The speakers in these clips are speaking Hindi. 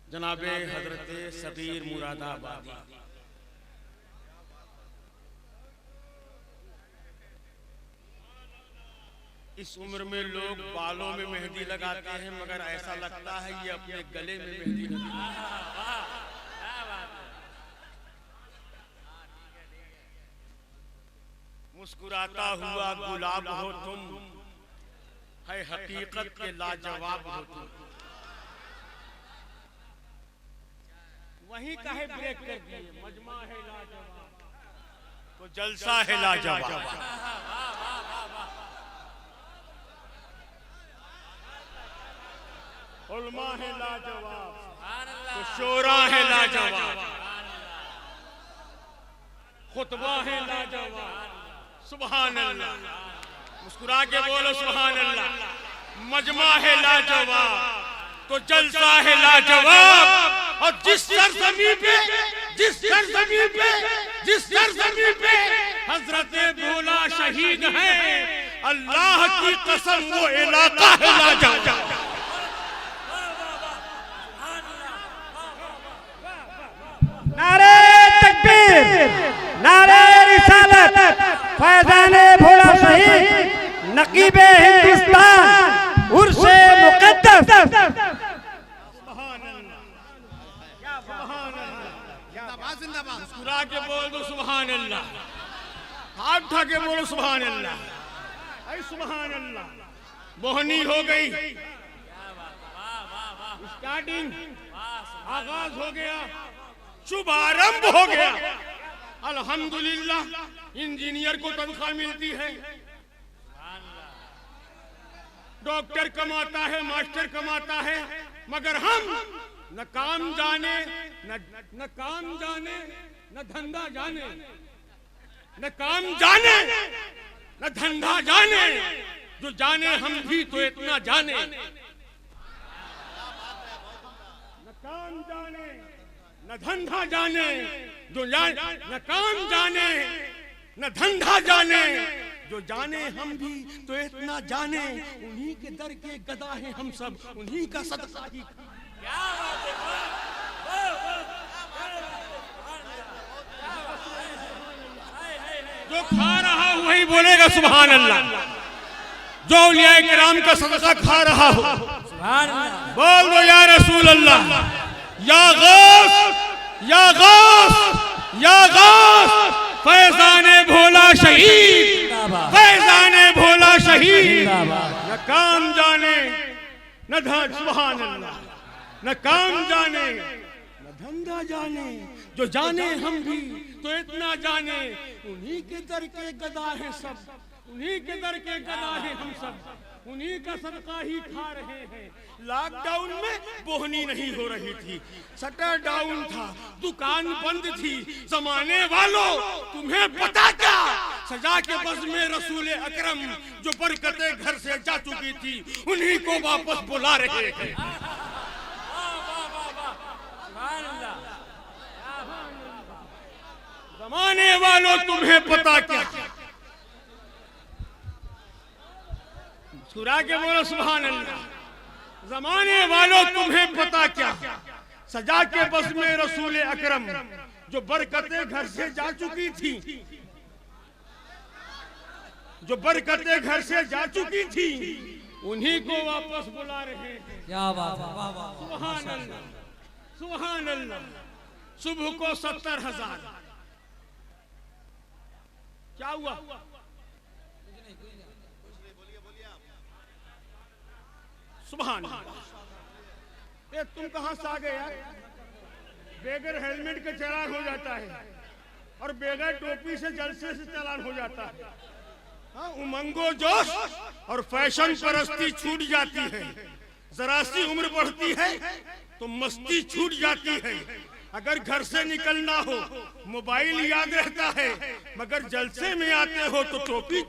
जनाबे हजरत सबीर मुरादाबादी। इस उम्र में लोग बालों में मेहंदी लगाते हैं, मगर ऐसा लगता है ये अपने गले में मेहंदी लगी। मुस्कुराता हुआ गुलाब हो तुम, है हकीकत के लाजवाब हो तुम। वहीं काहे ब्रेक कर दिए? मजमा है लाजवाब तो जलसा है लाजवाब। उल्मा है लाजवाब तो शोरा है लाजवाब, खुतबा है लाजवाब। सुभान अल्लाह, मुस्कुरा के बोलो सुभान अल्लाह। मजमा है लाजवाब तो जलसा है लाजवाब। और जिस सरजमीन पे हजरत भोला शहीद है, अल्लाह की कसम वो इलाका है लाजवाब। नारे तकबीर, नारे रिसालत, फैजाने भोला शहीद, नकीबे हिंदुस्तान, उर्से मुकद्दस। मुस्कुरा के बोल दो सुभान अल्लाह, हाथ उठा के बोलो सुभान अल्लाह। अरे सुभान अल्लाह। मोहनी हो गई, स्टार्टिंग आगाज हो गया, शुभारंभ हो गया। अल्हम्दुलिल्लाह। इंजीनियर को तनख्वाह मिलती है, डॉक्टर कमाता है, मास्टर कमाता है, मगर हम न काम जाने न काम जाने न धंधा जाने, न काम जाने न धंधा जाने। जो जाने हम भी तो इतना जाने, न काम जाने न धंधा जाने। जो न काम जाने न धंधा जाने, जो जाने हम भी तो इतना जाने। उन्हीं के दर के गदा हैं हम सब, उन्हीं का सदका ही। जो खा रहा हो वही बोलेगा सुभान अल्लाह। जो औलिया किराम का सदका खा रहा हो बोल दो या रसूल अल्लाह, या गौस, या गौस, या गौस। फैजाने भोला शहीद, फैजाने भोला शहीद। न काम जाने न सुभान अल्लाह, न काम जाने न धंधा जाने। जो जाने हम भी तो इतना जाने। उन्हीं के दर के गदा है सब, उन्हीं के दर के गदा है हम सब, उन्हीं का सदका ही खा रहे हैं। लॉकडाउन में बोहनी नहीं हो रही थी, शटर डाउन था, दुकान बंद थी। जमाने वालों तुम्हें पता क्या, सजा के बस में रसूल अकरम जो बरकतें घर से जा चुकी थी, उन्हीं को वापस बुला रहे हैं। जमाने वालों तुम्हें पता क्या, मुस्कुरा के बोलो सुभान अल्लाह। जमाने वालों तुम्हें पता क्या, सजा के बस में रसूल अकरम जो बरकतें घर से जा चुकी थी, जो बरकतें घर से जा चुकी थी, उन्हीं को वापस बुला रहे हैं। क्या बात है, वाह वाह, सुभान अल्लाह, सुभान अल्लाह। सुबह को 70,000, क्या हुआ? सुभान अल्लाह। तुम कहां से आ गए यार? बेगर हेलमेट के चालान हो जाता है और बेगर टोपी से जलसे से चालान हो जाता है। हाँ, उमंगो जोश और फैशन परस्ती छूट जाती है। जरा सी उम्र बढ़ती है तो मस्ती छूट जाती है। अगर घर से निकलना हो मोबाइल याद रहता है, मगर जलसे में आते हो तो टोपी।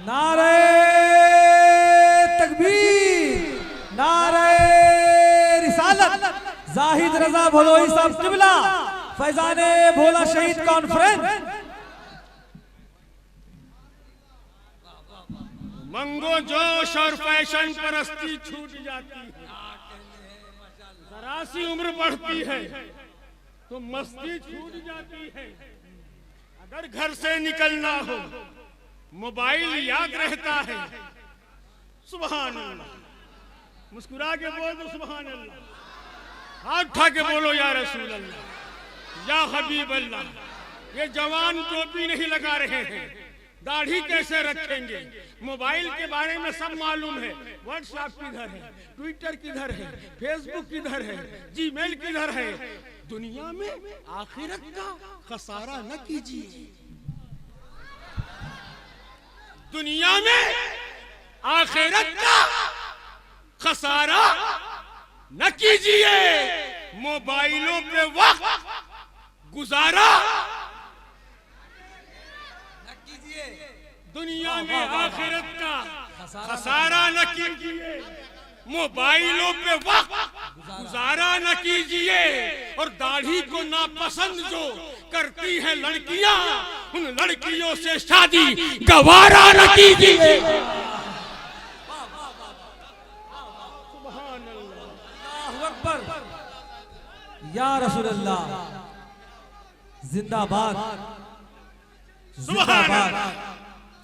नारे तकबीर, नारे रिसालत, जाहिद रजा भदोई साहब किबला, फैजाने भोला शहीद कॉन्फ्रेंस। मंगो जोश और फैशन परस्ती छूट जाती है, जरा सी उम्र बढ़ती है तो मस्ती छूट जाती है। अगर घर से निकलना हो मोबाइल याद रहता है। सुभान अल्लाह, मुस्कुरा के बोल दो सुभान अल्लाह, हाथ उठा के बोलो या रसूल अल्लाह, या हबीब अल्लाह। ये जवान टोपी नहीं लगा रहे हैं, दाढ़ी कैसे रखेंगे? मोबाइल के बारे में सब मालूम है। व्हाट्सएप किधर है, ट्विटर किधर है, फेसबुक किधर है, जीमेल किधर है। दुनिया में आखिरत का खसारा न कीजिए, दुनिया में आखिरत का खसारा न कीजिए। मोबाइलों पे वक्त गुजारा न कीजिए, दुनिया में आखिरत का खसारा न कीजिए। मोबाइलों पे वक्त गुजारा न कीजिए। और दाढ़ी को नापसंद जो करती हैं लड़कियां, उन लड़कियों से शादी गवारा न कीजिए। सुभान अल्लाह, अल्लाहु अकबर, या रसूल अल्लाह, जिंदाबाद जिंदाबाद।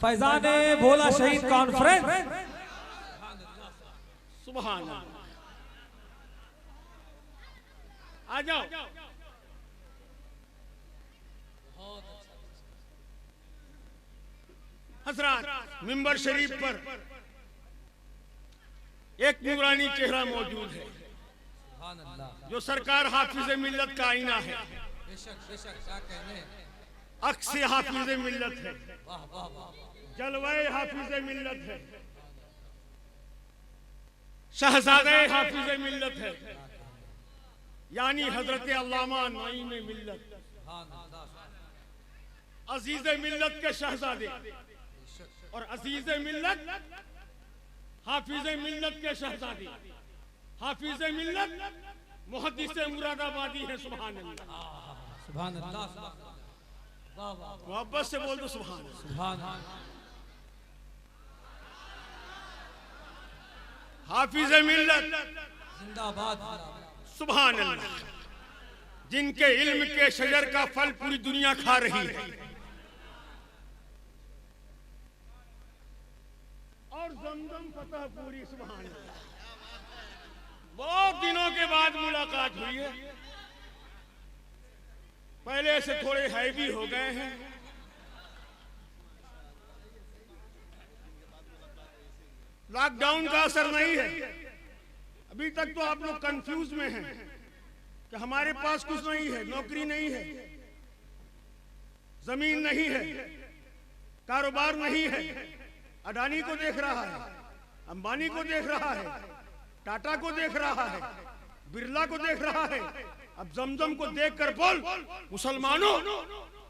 फैजाने भोला शहीद कॉन्फ्रेंस, सुभान अल्लाह। आ जाओ। हजरात, मिंबर शरीफ पर एक नूरानी चेहरा मौजूद है जो सरकार हाफिज मिल्लत का आईना है। अक्स हाफिज मिल्लत है, जलवाए हाफिज मिल्लत है, शहजादे हाफिज मिल्लत है, यानी हजरत अल्लामा नईम मिल्लत, अजीज मिल्लत के शहजादे और अजीज मिल्लत हाफिज मिल्लत के शहजादे। हाफिज मिल्लत मुहद्दिस मुरादाबादी है। सुभान अल्लाह, सुभान अल्लाह, मोहब्बत से बोल दो सुभान अल्लाह। सुभान हाफिज मिल्लत जिंदाबाद, सुभान अल्लाह, जिनके इल्म के शजर का फल पूरी दुनिया खा रही है। और जमजम फतह पूरी। सुभान अल्लाह, बहुत दिनों के बाद मुलाकात हुई है। पहले से थोड़े हैवी हो गए हैं। लॉकडाउन का असर नहीं है। अभी तक तो आप लोग कंफ्यूज में हैं कि हमारे पास कुछ नहीं है, नौकरी नहीं है, जमीन नहीं है, कारोबार नहीं है। अडानी को देख रहा है, अंबानी को देख रहा है, टाटा को देख रहा है, बिरला को देख रहा है। अब जमजम को देखकर बोल, मुसलमानों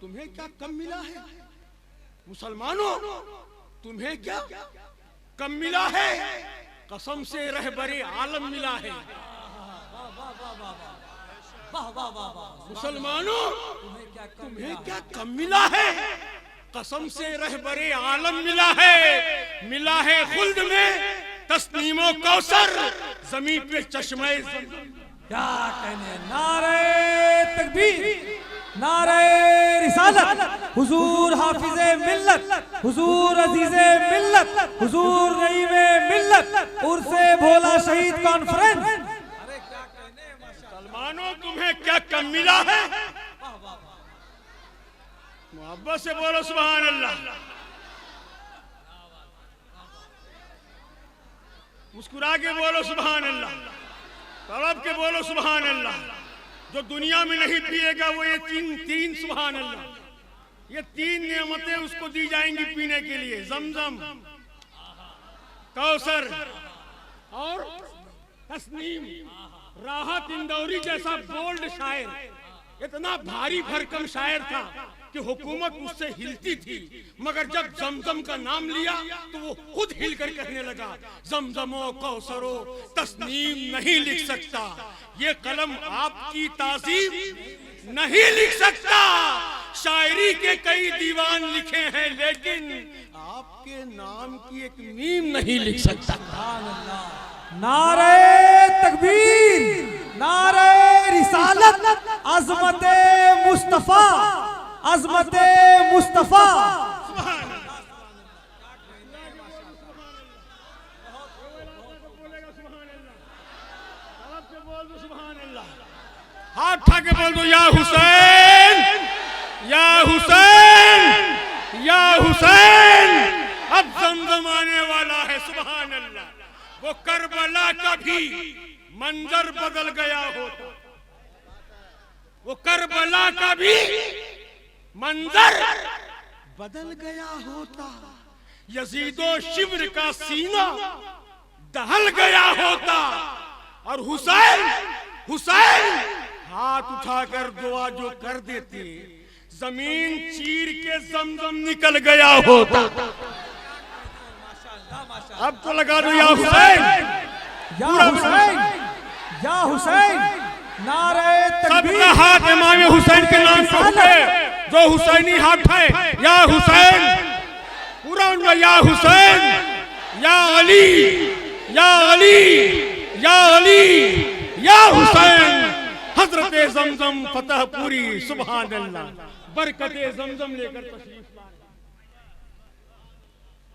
तुम्हें क्या कम मिला है? मुसलमानों तुम्हें क्या कम मिला है? कसम से रहबरे आलम मिला है। मुसलमानों तुम्हें क्या कम मिला है? कसम से रहबरे आलम मिला है। मिला है खुल्द में तस्नीमो कौसर, जमीन पे चश्मे क्या कहने। नारे तकबीर, नारे रिसालत, हुजूर हाफिजे मिल्लत, हुजूर अजीजे मिल्लत, हुजूर नईमे मिल्लत, उर्से भोला शहीद कॉन्फ्रेंस। अरे क्या कहने, मुसलमानों तुम्हें क्या कम मिला है? मोहब्बत से बोलो सुभान अल्लाह। मुस्कुरा के बोलो सुभान अल्लाह, तड़प के बोलो सुभान अल्लाह। जो दुनिया में नहीं पिएगा वो ये तीन सुभान अल्लाह, ये तीन नेमतें उसको दी जाएंगी पीने के लिए। जमजम, कौसर और तस्नीम। राहत इंदौरी जैसा बोल्ड शायर, इतना भारी भरकम शायर था कि हुकूमत उससे हिलती थी, मगर जब जमजम का नाम लिया तो वो खुद हिलकर कहने लगा, जमजमो कौसरो तस्नीम नहीं लिख सकता, ये कलम आपकी ताज़ीम नहीं लिख सकता। शायरी के कई दीवान लिखे हैं लेकिन आपके आपके नाम की एक मीम नहीं लिख सकता। नारे तकबीर, नारे रिसालत, अजमत मुस्तफा, अजमत मुस्तफा। हाथ उठा के बोल दो या हुसैन, या हुसैन, या हुसैन। अब जमजम आने वाला है, सुभान अल्लाह। वो करबला का भी मंजर बदल गया होता, वो करबला का भी मंजर बदल गया होता, यजीदो शिब्र का सीना दहल गया होता, और हुसैन हुसैन हाथ उठाकर दुआ जो कर देते, जमीन चीर के जमजम निकल गया होता। अब तो लगा दो या हुसैन, या हुसैन, या हुसैन। नारे तकबीर, सबका हाथ इमाम हुसैन के नाम पे उठे, जो हुसैनी हाथ है या हुसैन, पूरा उनका या हुसैन, या अली, या अली, या अली, या हुसैन। हजरत जमजम फतह पूरी, सुभान अल्लाह। बरकते जमजम लेकर तशरीफ लाए।